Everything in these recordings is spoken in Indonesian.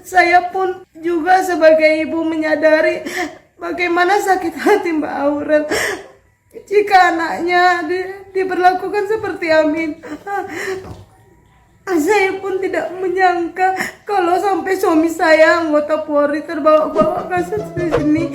Saya pun juga sebagai ibu menyadari bagaimana sakit hati Mbak Aurel jika anaknya diperlakukan seperti Amin. Saya pun tidak menyangka kalau sampai suami saya anggota Polri terbawa-bawa kasus ini.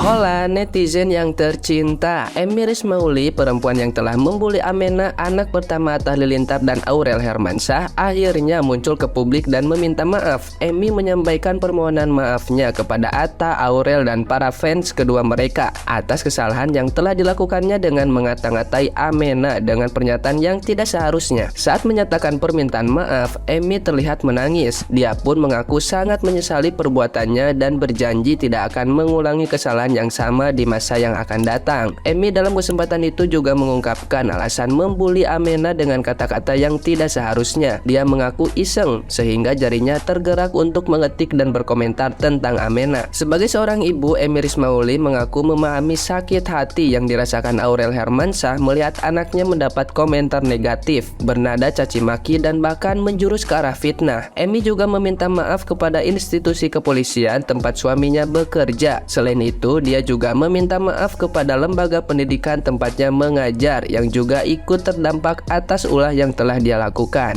Hola netizen yang tercinta, Emi Rismauli, perempuan yang telah membuli Amena, anak pertama Atta Halilintar dan Aurel Hermansyah, akhirnya muncul ke publik dan meminta maaf. Emi menyampaikan permohonan maafnya kepada Atta, Aurel, dan para fans kedua mereka atas kesalahan yang telah dilakukannya dengan mengata-ngatai Amena dengan pernyataan yang tidak seharusnya. Saat menyatakan permintaan maaf, Emi terlihat menangis. Dia pun mengaku sangat menyesali perbuatannya dan berjanji tidak akan mengulangi kesalahan yang sama di masa yang akan datang. Emi dalam kesempatan itu juga mengungkapkan alasan membuli Amena dengan kata-kata yang tidak seharusnya. Dia mengaku iseng sehingga jarinya tergerak untuk mengetik dan berkomentar tentang Amena. Sebagai seorang ibu, Emi Rismauli mengaku memahami sakit hati yang dirasakan Aurel Hermansyah melihat anaknya mendapat komentar negatif, bernada caci maki dan bahkan menjurus ke arah fitnah. Emi juga meminta maaf kepada institusi kepolisian tempat suaminya bekerja. Selain itu, dia juga meminta maaf kepada lembaga pendidikan tempatnya mengajar yang juga ikut terdampak atas ulah yang telah dia lakukan.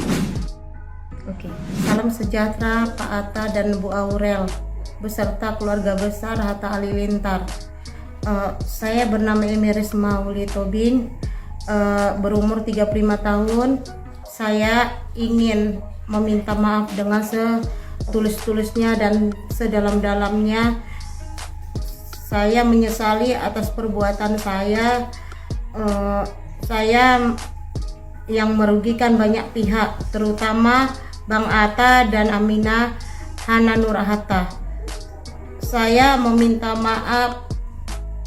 Oke, salam sejahtera Pak Atta dan Bu Aurel beserta keluarga besar Atta Halilintar. Saya bernama Emi Rismauli Tobing, berumur 35 tahun. Saya ingin meminta maaf dengan setulus-tulusnya dan sedalam-dalamnya. Saya menyesali atas perbuatan saya. Saya yang merugikan banyak pihak, terutama Bang Atta dan Aminah Hana Nur Hatta. Saya meminta maaf.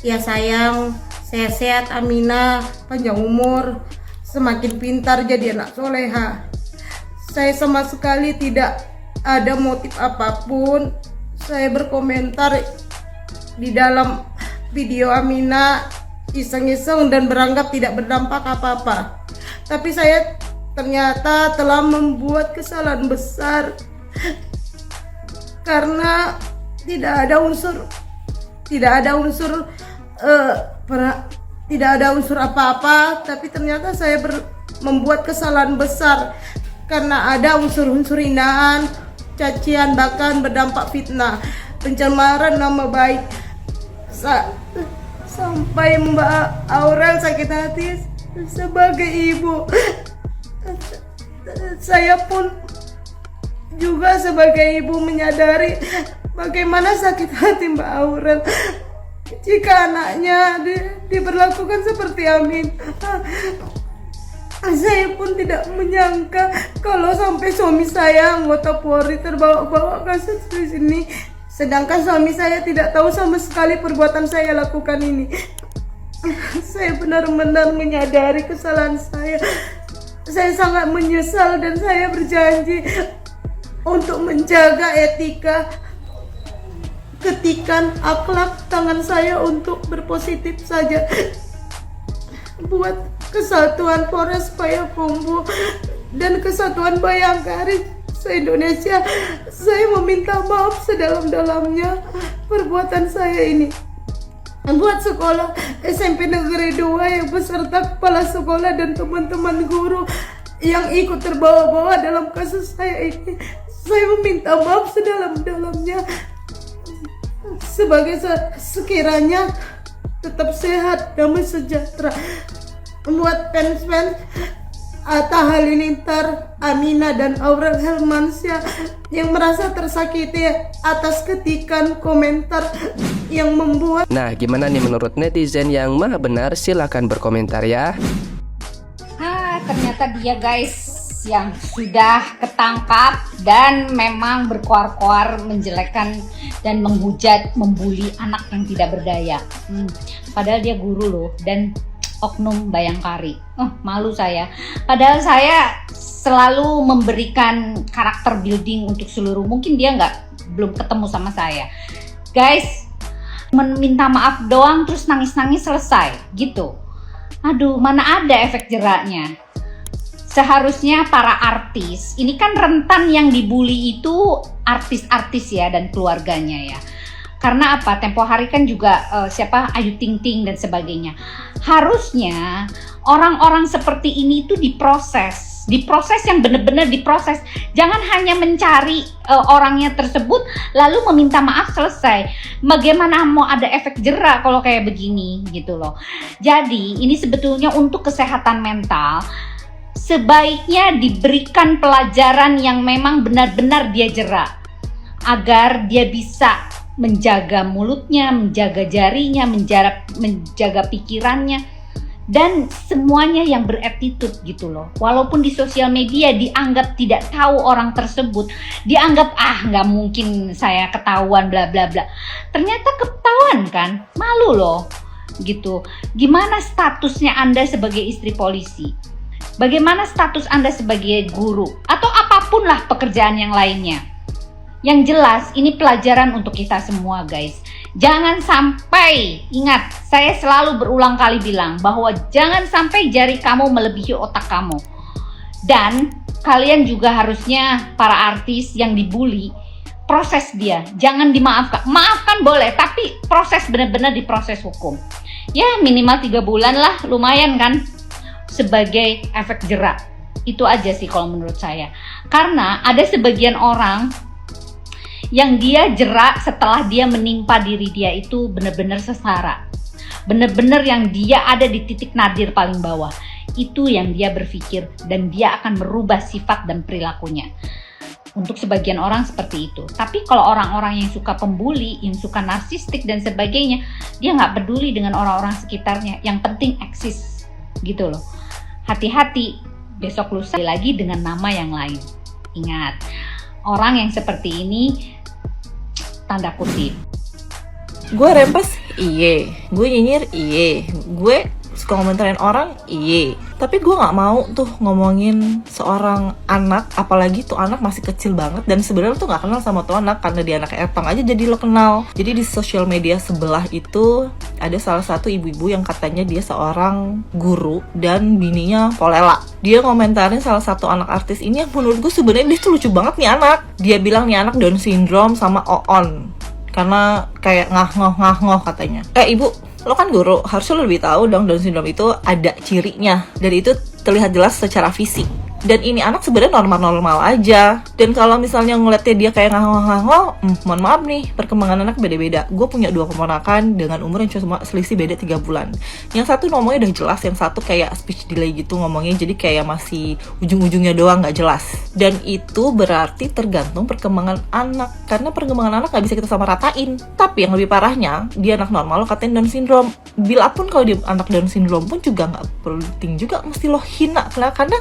Ya sayang, sehat-sehat Aminah, panjang umur, semakin pintar jadi anak soleha. Saya sama sekali tidak ada motif apapun. Saya berkomentar di dalam video Aminah iseng-iseng dan beranggap tidak berdampak apa-apa. Tapi saya ternyata telah membuat kesalahan besar karena tidak ada unsur apa-apa, tapi ternyata saya membuat kesalahan besar karena ada unsur-unsur hinaan, cacian, bahkan berdampak fitnah, pencemaran nama baik. Sampai Mbak Aurel sakit hati sebagai ibu. Saya pun juga sebagai ibu menyadari bagaimana sakit hati Mbak Aurel jika anaknya diperlakukan seperti Amin. Saya pun tidak menyangka kalau sampai suami saya anggota Polri terbawa-bawa kasus ini. Sedangkan suami saya tidak tahu sama sekali perbuatan saya lakukan ini. Saya benar-benar menyadari kesalahan saya. Saya sangat menyesal dan saya berjanji untuk menjaga etika, ketikan, akhlak tangan saya untuk berpositif saja buat kesatuan Polres Payakumbuh dan kesatuan Bayangkari se-Indonesia. Saya meminta maaf sedalam-dalamnya perbuatan saya ini buat sekolah SMP Negeri 2 yang beserta kepala sekolah dan teman-teman guru yang ikut terbawa-bawa dalam kasus saya ini. Saya meminta maaf sedalam-dalamnya. Sebagai sekiranya tetap sehat, damai sejahtera. Buat fans-fans Atta Halilintar, Aminah dan Aurel Hermansyah yang merasa tersakiti atas ketikan komentar yang membuat. Nah, gimana nih menurut netizen yang maha benar? Silahkan berkomentar ya. Ternyata dia guys yang sudah ketangkap dan memang berkoar-koar menjelekkan dan menghujat, membuli anak yang tidak berdaya. Padahal dia guru loh dan oknum Bayangkari. Malu saya. Padahal saya selalu memberikan karakter building untuk seluruh. Mungkin dia belum ketemu sama saya. Guys, meminta maaf doang terus nangis-nangis selesai gitu. Aduh, mana ada efek jeraknya. seharusnya para artis, ini kan rentan yang dibully itu artis-artis ya dan keluarganya ya. Karena apa? Tempo hari kan juga Ayu Ting Ting dan sebagainya. Harusnya orang-orang seperti ini itu diproses yang benar-benar diproses. Jangan hanya mencari orangnya tersebut lalu meminta maaf selesai. Bagaimana mau ada efek jera kalau kayak begini gitu loh. Jadi ini sebetulnya untuk kesehatan mental sebaiknya diberikan pelajaran yang memang benar-benar dia jera agar dia bisa menjaga mulutnya, menjaga jarinya, menjaga pikirannya dan semuanya yang beretitude gitu loh. Walaupun di sosial media dianggap tidak tahu orang tersebut, dianggap nggak mungkin saya ketahuan bla bla bla. Ternyata ketahuan kan, malu loh gitu. Gimana statusnya Anda sebagai istri polisi? Bagaimana status Anda sebagai guru atau apapun lah pekerjaan yang lainnya? Yang jelas ini pelajaran untuk kita semua guys. Jangan sampai, ingat, saya selalu berulang kali bilang bahwa jangan sampai jari kamu melebihi otak kamu. Dan kalian juga harusnya para artis yang dibully, proses dia, jangan dimaafkan. Maafkan boleh, tapi proses benar-benar diproses hukum. Ya minimal 3 bulan lah, lumayan kan, sebagai efek jera. Itu aja sih kalau menurut saya. Karena ada sebagian orang yang dia jerak setelah dia menimpa diri dia itu benar-benar sesara. Benar-benar yang dia ada di titik nadir paling bawah. Itu yang dia berpikir dan dia akan merubah sifat dan perilakunya. Untuk sebagian orang seperti itu. Tapi kalau orang-orang yang suka pembuli, yang suka narsistik dan sebagainya, dia nggak peduli dengan orang-orang sekitarnya. Yang penting eksis gitu loh. Hati-hati, besok lusa lagi dengan nama yang lain. Ingat, orang yang seperti ini tanda kutip. Gue rempes, iye. Gue nyinyir, iye. Gue suka ngomentarin orang, iye. Tapi gue nggak mau tuh ngomongin seorang anak, apalagi tuh anak masih kecil banget dan sebenarnya tuh nggak kenal sama tuh anak karena dia anak Epang aja jadi lo kenal. Jadi di sosial media sebelah itu ada salah satu ibu-ibu yang katanya dia seorang guru dan bininya polela. Dia ngomentarin salah satu anak artis ini yang menurut gue sebenarnya dia tuh lucu banget nih anak. Dia bilang nih anak Down syndrome sama Oon karena kayak ngah-ngoh katanya. Ibu, lo kan guru, harusnya lo lebih tahu dong Down syndrome itu ada cirinya dan itu terlihat jelas secara fisik. Dan ini anak sebenarnya normal-normal aja. Dan kalau misalnya ngeliatnya dia kayak ngah-ngoh, mohon maaf nih, perkembangan anak beda-beda. Gue punya 2 keponakan dengan umur yang cuma selisih beda 3 bulan. Yang satu ngomongnya udah jelas, yang satu kayak speech delay gitu ngomongnya, jadi kayak masih ujung-ujungnya doang gak jelas. Dan itu berarti tergantung perkembangan anak, karena perkembangan anak gak bisa kita sama ratain. Tapi yang lebih parahnya, dia anak normal lo katain Down syndrome. Bila pun kalau dia anak Down syndrome pun juga gak penting juga mesti lo hina, karena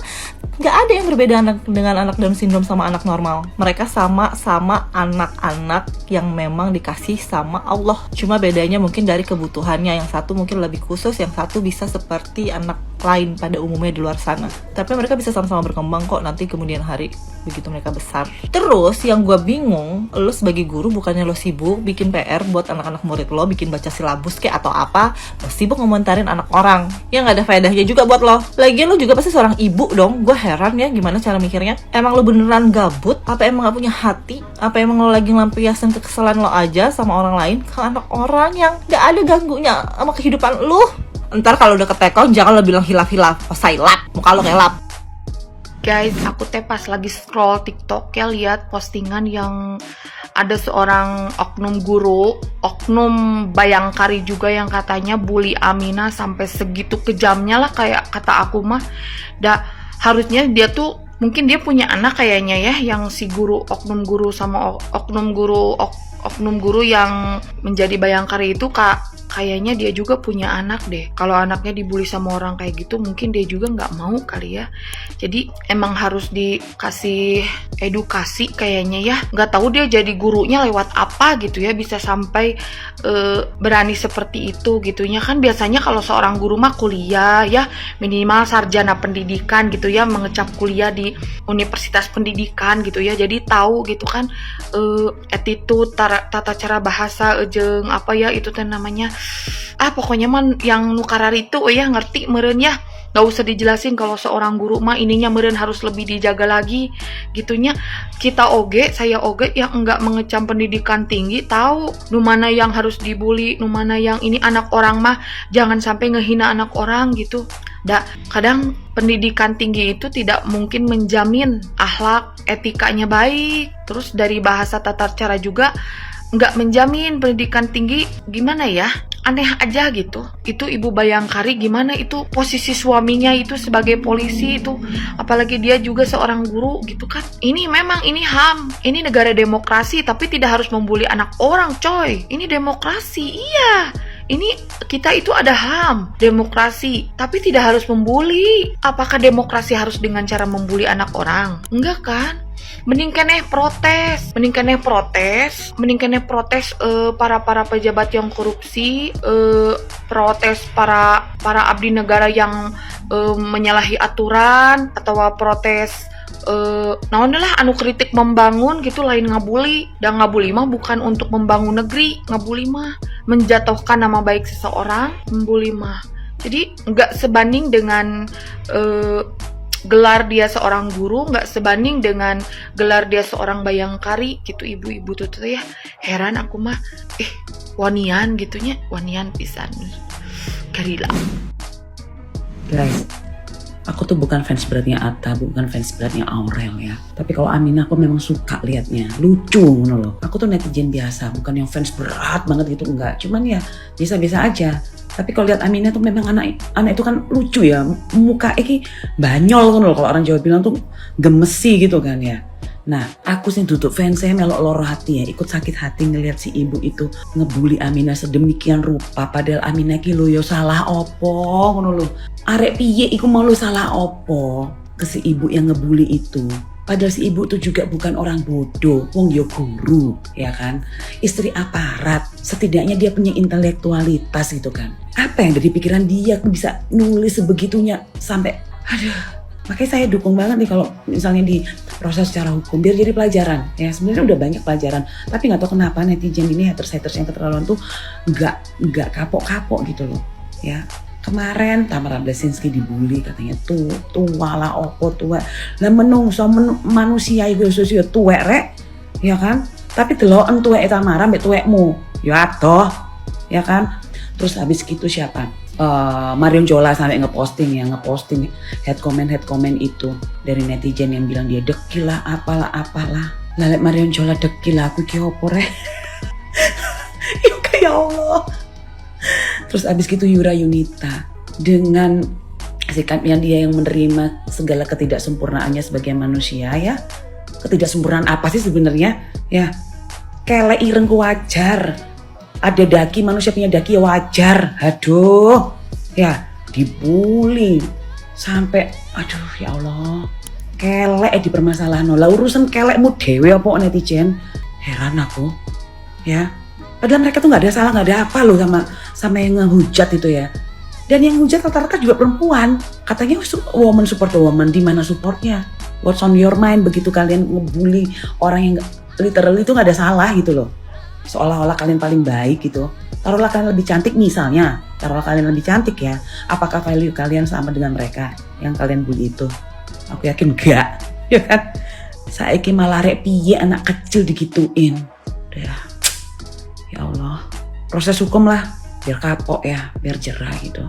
gak ada yang berbeda dengan anak Down syndrome sama anak normal. Mereka sama-sama anak-anak yang memang dikasih sama Allah. Cuma bedanya mungkin dari kebutuhannya. Yang satu mungkin lebih khusus, yang satu bisa seperti anak lain pada umumnya di luar sana. Tapi mereka bisa sama-sama berkembang kok nanti kemudian hari begitu mereka besar. Terus yang gue bingung, lo sebagai guru bukannya lo sibuk bikin PR buat anak-anak murid lo, bikin baca silabus kayak atau apa, lo sibuk ngomentarin anak orang yang gak ada faedahnya juga buat lo. Lagian lo juga pasti seorang ibu dong. Gue heran ya gimana cara mikirnya. Emang lo beneran gabut? Apa emang gak punya hati? Apa emang lo lagi ngelampiasin kekesalan lo aja sama orang lain ke anak orang yang gak ada ganggunya sama kehidupan lo? Ntar kalau udah ketekong jangan lo bilang hilaf-hilaf, sailap, muka lo ngelap. Guys, aku pas lagi scroll TikTok ya, lihat postingan yang ada seorang oknum guru, oknum Bayangkari juga yang katanya bully Aminah sampai segitu kejamnya lah, kayak kata aku mah. Harusnya dia tuh mungkin dia punya anak kayaknya ya, yang si guru oknum guru sama oknum guru yang menjadi Bayangkari itu kayaknya dia juga punya anak deh. Kalau anaknya dibully sama orang kayak gitu, mungkin dia juga nggak mau kali ya. Jadi emang harus dikasih edukasi kayaknya ya. Nggak tahu dia jadi gurunya lewat apa gitu ya, bisa sampai berani seperti itu gitunya. Kan biasanya kalau seorang guru mah kuliah ya, minimal sarjana pendidikan gitu ya, mengecap kuliah di universitas pendidikan gitu ya. Jadi tahu gitu kan attitude, tata cara bahasa, jeung apa ya itu teh namanya, pokoknya mah yang nukarar itu ya, ngerti meureun ya. Gak usah dijelasin kalau seorang guru mah ininya meureun harus lebih dijaga lagi gitunya. Kita oge, saya oge yang enggak mengecam pendidikan tinggi tahu nu mana yang harus dibully, nu mana yang ini. Anak orang mah jangan sampai ngehina anak orang gitu. Kadang pendidikan tinggi itu tidak mungkin menjamin akhlak etikanya baik. Terus dari bahasa tata cara juga nggak menjamin pendidikan tinggi. Gimana ya, aneh aja gitu. Itu Ibu Bayangkari gimana itu posisi suaminya itu sebagai polisi itu, apalagi dia juga seorang guru gitu kan. Ini memang ini HAM, ini negara demokrasi, tapi tidak harus membuli anak orang coy. Ini demokrasi, iya. Ini kita itu ada HAM, demokrasi, tapi tidak harus membuli. Apakah demokrasi harus dengan cara membuli anak orang? Enggak kan? Mending keneh protes para pejabat yang korupsi, protes para abdi negara yang menyalahi aturan, atau protes naonlah anu kritik membangun gitu, lain ngabuli. Dan ngabuli mah bukan untuk membangun negeri, ngabuli mah menjatuhkan nama baik seseorang, membuli mah. Jadi nggak sebanding dengan gelar dia seorang guru, nggak sebanding dengan gelar dia seorang bayangkari gitu. Ibu-ibu tuh ya heran aku mah, wanian gitunya, wanian pisan Garila. Guys, aku tuh bukan fans beratnya Atta, bukan fans beratnya Aurel ya. Tapi kalau Aminah aku memang suka liatnya, lucu loh. Aku tuh netizen biasa, bukan yang fans berat banget gitu, enggak. Cuman ya biasa-biasa aja. Tapi kalau lihat Aminah tuh memang anak itu kan lucu ya, muka iki banyol kan loh, kalau orang Jawa bilang tuh gemesi gitu kan ya. Nah, aku sih duduk fans saya melok loro hati ya, ikut sakit hati ngelihat si ibu itu ngebully Aminah sedemikian rupa. Padahal Aminah ki lho yo salah opo ngono lho. Arek piye iku mau lu salah opo ke si ibu yang ngebully itu. Padahal si ibu tuh juga bukan orang bodoh, wong yo guru, ya kan? Istri aparat, setidaknya dia punya intelektualitas gitu kan. Apa yang ada di pikiran dia bisa nulis sebegitunya sampai, aduh. Makanya saya dukung banget nih kalau misalnya di proses secara hukum, biar jadi pelajaran. Ya sebenarnya udah banyak pelajaran, tapi nggak tahu kenapa netizen ini haters yang keterlaluan tuh nggak kapok-kapok gitu loh, ya. Kemarin Tamara Bleszinski dibully katanya tua lah opo tua. Lah menungso manusia iku sosio tuwek rek, ya kan? Tapi deloken tuwek Tamara mbek tuwekmu. Ya adoh, ya kan? Terus habis gitu siapa? Marion Jola sampai ngeposting head comment itu dari netizen yang bilang dia dekil lah apalah. Lah Marion Jola dekil lah aku ki opo rek. Ya Allah. Terus abis gitu Yura Yunita dengan sikapnya dia yang menerima segala ketidaksempurnaannya sebagai manusia ya. Ketidaksempurnaan apa sih sebenarnya? Ya, kelek irengku wajar. Ada daki, manusia punya daki ya wajar. Aduh, ya dibully sampai aduh ya Allah. Kelek dipermasalahan. Lah urusan kelekmu dewe apa netizen? Heran aku. Ya. Padahal mereka tuh nggak ada salah, nggak ada apa loh sama yang ngehujat itu ya. Dan yang hujat rata-rata juga perempuan. Katanya woman support woman, di mana supportnya? What's on your mind begitu kalian ngebully orang yang literally itu nggak ada salah gitu loh. Seolah-olah kalian paling baik gitu. Taruhlah kalian lebih cantik misalnya, taruhlah kalian lebih cantik ya. Apakah value kalian sama dengan mereka yang kalian bully itu? Aku yakin enggak, ya kan? Saiki malah rek piye anak kecil digituin. Udah. Ya Allah, proses hukum lah, biar kapok ya, biar jerah gitu.